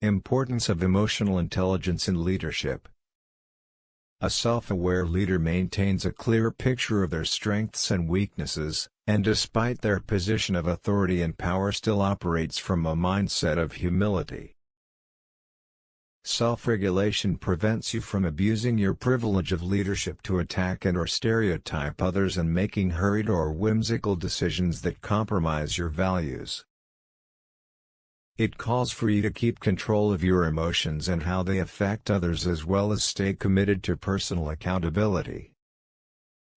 Importance of emotional intelligence in leadership. A self-aware leader maintains a clear picture of their strengths and weaknesses, and despite their position of authority and power still operates from a mindset of humility. Self-regulation prevents you from abusing your privilege of leadership to attack and/or stereotype others and making hurried or whimsical decisions that compromise your values. It calls for you to keep control of your emotions and how they affect others, as well as stay committed to personal accountability.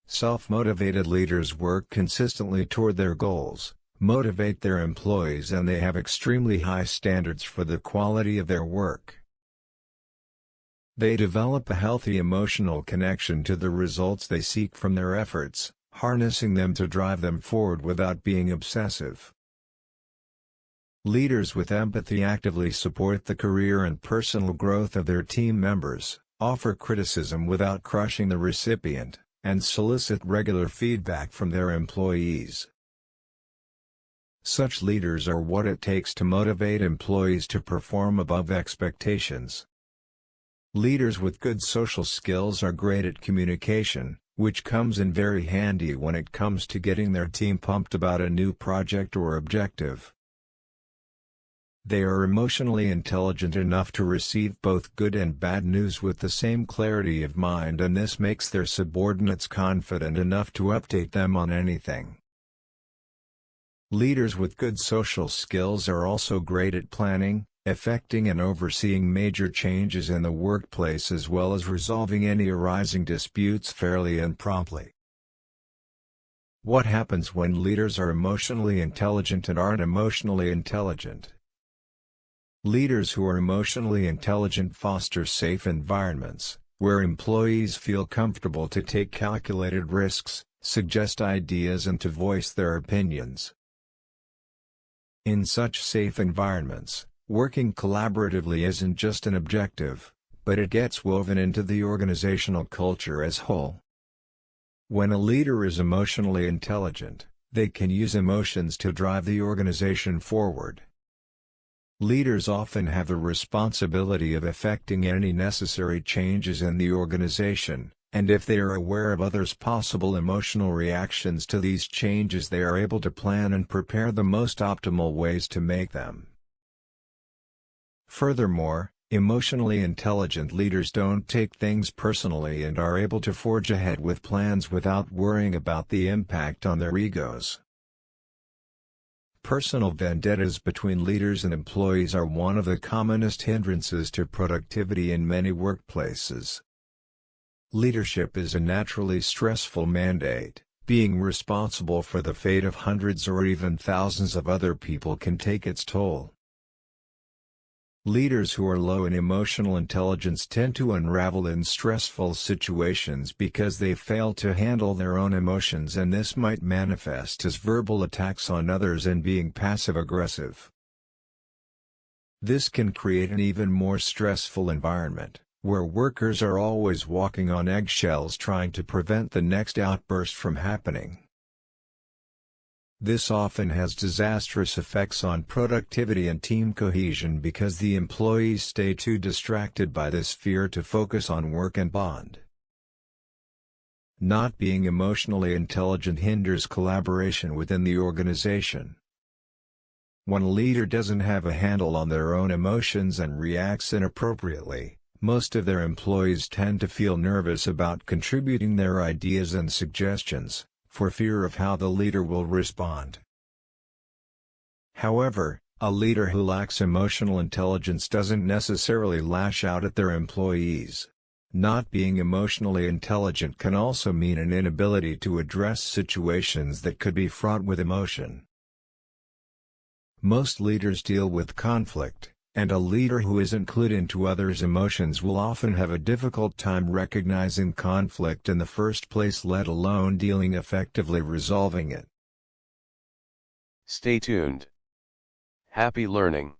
Self-motivated leaders work consistently toward their goals, motivate their employees, and they have extremely high standards for the quality of their work. They develop a healthy emotional connection to the results they seek from their efforts, harnessing them to drive them forward without being obsessive. Leaders with empathy actively support the career and personal growth of their team members, offer criticism without crushing the recipient, and solicit regular feedback from their employees. Such leaders are what it takes to motivate employees to perform above expectations. Leaders with good social skills are great at communication, which comes in very handy when it comes to getting their team pumped about a new project or objective. They are emotionally intelligent enough to receive both good and bad news with the same clarity of mind, and this makes their subordinates confident enough to update them on anything. Leaders with good social skills are also great at planning, effecting and overseeing major changes in the workplace, as well as resolving any arising disputes fairly and promptly. What happens when leaders are emotionally intelligent and aren't emotionally intelligent? Leaders who are emotionally intelligent foster safe environments, where employees feel comfortable to take calculated risks, suggest ideas, and to voice their opinions. In such safe environments, working collaboratively isn't just an objective, but it gets woven into the organizational culture as a whole. When a leader is emotionally intelligent, they can use emotions to drive the organization forward. Leaders often have the responsibility of effecting any necessary changes in the organization, and if they are aware of others' possible emotional reactions to these changes, they are able to plan and prepare the most optimal ways to make them. Furthermore, emotionally intelligent leaders don't take things personally and are able to forge ahead with plans without worrying about the impact on their egos. Personal vendettas between leaders and employees are one of the commonest hindrances to productivity in many workplaces. Leadership is a naturally stressful mandate. Being responsible for the fate of hundreds or even thousands of other people can take its toll. Leaders who are low in emotional intelligence tend to unravel in stressful situations because they fail to handle their own emotions, and this might manifest as verbal attacks on others and being passive-aggressive. This can create an even more stressful environment, where workers are always walking on eggshells trying to prevent the next outburst from happening. This often has disastrous effects on productivity and team cohesion because the employees stay too distracted by this fear to focus on work and bond. Not being emotionally intelligent hinders collaboration within the organization. When a leader doesn't have a handle on their own emotions and reacts inappropriately, most of their employees tend to feel nervous about contributing their ideas and suggestions, for fear of how the leader will respond. However, a leader who lacks emotional intelligence doesn't necessarily lash out at their employees. Not being emotionally intelligent can also mean an inability to address situations that could be fraught with emotion. Most leaders deal with conflict, and a leader who isn't clued into others' emotions will often have a difficult time recognizing conflict in the first place, let alone dealing effectively resolving it. Stay tuned. Happy learning.